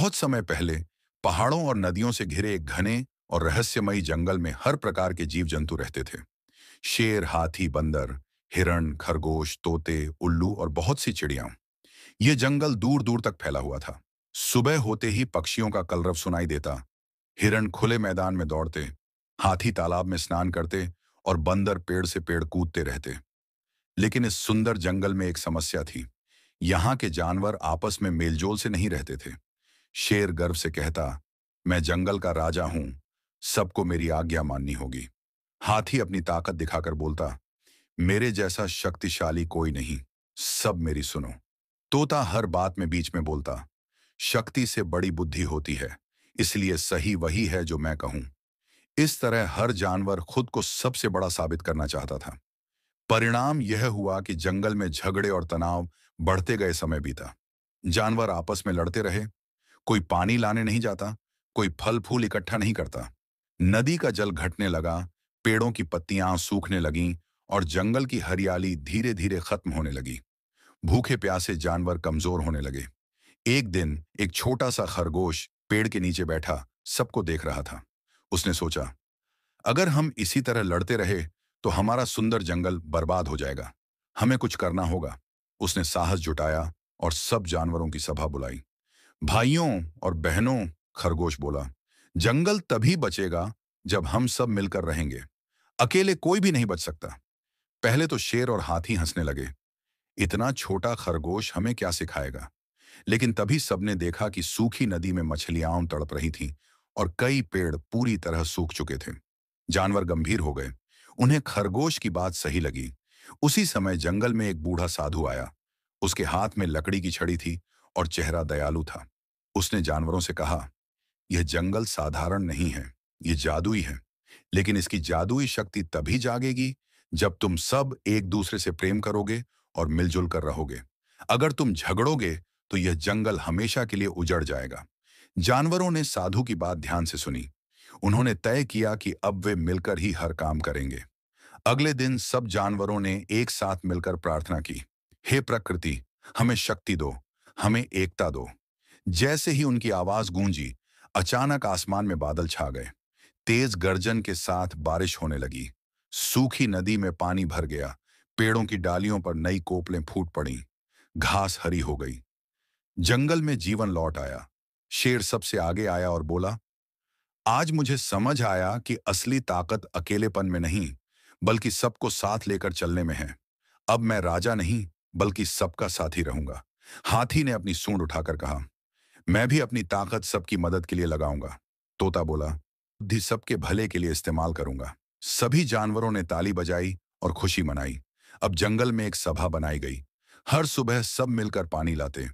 बहुत समय पहले पहाड़ों और नदियों से घिरे एक घने और रहस्यमयी जंगल में हर प्रकार के जीव जंतु रहते थे। शेर, हाथी, बंदर, हिरण, खरगोश, तोते, उल्लू और बहुत सी चिड़िया। ये जंगल दूर दूर तक फैला हुआ था। सुबह होते ही पक्षियों का कलरव सुनाई देता। हिरण खुले मैदान में दौड़ते, हाथी तालाब में स्नान करते और बंदर पेड़ से पेड़ कूदते रहते। लेकिन इस सुंदर जंगल में एक समस्या थी। यहाँ के जानवर आपस में मेलजोल से नहीं रहते थे। शेर गर्व से कहता, मैं जंगल का राजा हूं, सबको मेरी आज्ञा माननी होगी। हाथी अपनी ताकत दिखाकर बोलता, मेरे जैसा शक्तिशाली कोई नहीं, सब मेरी सुनो। तोता हर बात में बीच में बोलता, शक्ति से बड़ी बुद्धि होती है, इसलिए सही वही है जो मैं कहूं। इस तरह हर जानवर खुद को सबसे बड़ा साबित करना चाहता था। परिणाम यह हुआ कि जंगल में झगड़े और तनाव बढ़ते गए। समय बीता, जानवर आपस में लड़ते रहे। कोई पानी लाने नहीं जाता, कोई फल फूल इकट्ठा नहीं करता। नदी का जल घटने लगा, पेड़ों की पत्तियां सूखने लगीं और जंगल की हरियाली धीरे धीरे खत्म होने लगी। भूखे प्यासे जानवर कमजोर होने लगे। एक दिन एक छोटा सा खरगोश पेड़ के नीचे बैठा सबको देख रहा था। उसने सोचा, अगर हम इसी तरह लड़ते रहे तो हमारा सुंदर जंगल बर्बाद हो जाएगा। हमें कुछ करना होगा। उसने साहस जुटाया और सब जानवरों की सभा बुलाई। भाइयों और बहनों, खरगोश बोला, जंगल तभी बचेगा जब हम सब मिलकर रहेंगे। अकेले कोई भी नहीं बच सकता। पहले तो शेर और हाथी हंसने लगे, इतना छोटा खरगोश हमें क्या सिखाएगा। लेकिन तभी सबने देखा कि सूखी नदी में मछलियां तड़प रही थीं और कई पेड़ पूरी तरह सूख चुके थे। जानवर गंभीर हो गए। उन्हें खरगोश की बात सही लगी। उसी समय जंगल में एक बूढ़ा साधु आया। उसके हाथ में लकड़ी की छड़ी थी और चेहरा दयालु था। उसने जानवरों से कहा, यह जंगल साधारण नहीं है, यह जादुई है। लेकिन इसकी जादुई शक्ति तभी जागेगी जब तुम सब एक दूसरे से प्रेम करोगे और मिलजुल कर रहोगे। अगर तुम झगड़ोगे तो यह जंगल हमेशा के लिए उजड़ जाएगा। जानवरों ने साधु की बात ध्यान से सुनी। उन्होंने तय किया कि अब वे मिलकर ही हर काम करेंगे। अगले दिन सब जानवरों ने एक साथ मिलकर प्रार्थना की, हे प्रकृति, हमें शक्ति दो, हमें एकता दो। जैसे ही उनकी आवाज गूंजी, अचानक आसमान में बादल छा गए। तेज गर्जन के साथ बारिश होने लगी। सूखी नदी में पानी भर गया। पेड़ों की डालियों पर नई कोपलें फूट पड़ी। घास हरी हो गई। जंगल में जीवन लौट आया। शेर सबसे आगे आया और बोला, आज मुझे समझ आया कि असली ताकत अकेलेपन में नहीं, बल्कि सबको साथ लेकर चलने में है। अब मैं राजा नहीं, बल्कि सबका साथी रहूंगा। हाथी ने अपनी सूंड उठाकर कहा, मैं भी अपनी ताकत सबकी मदद के लिए लगाऊंगा। तोता बोला, बुद्धि सबके भले के लिए इस्तेमाल करूंगा। सभी जानवरों ने ताली बजाई और खुशी मनाई। अब जंगल में एक सभा बनाई गई। हर सुबह सब मिलकर पानी लाते।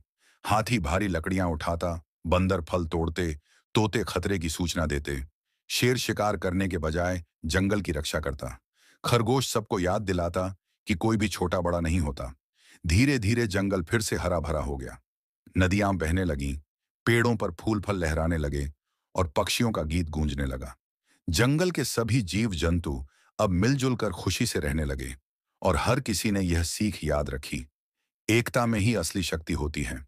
हाथी भारी लकड़ियां उठाता, बंदर फल तोड़ते, तोते खतरे की सूचना देते। शेर शिकार करने के बजाय जंगल की रक्षा करता। खरगोश सबको याद दिलाता कि कोई भी छोटा बड़ा नहीं होता। धीरे धीरे जंगल फिर से हरा भरा हो गया। नदियां बहने लगीं, पेड़ों पर फूल फल लहराने लगे और पक्षियों का गीत गूंजने लगा। जंगल के सभी जीव जंतु अब मिलजुल कर खुशी से रहने लगे और हर किसी ने यह सीख याद रखी, एकता में ही असली शक्ति होती है।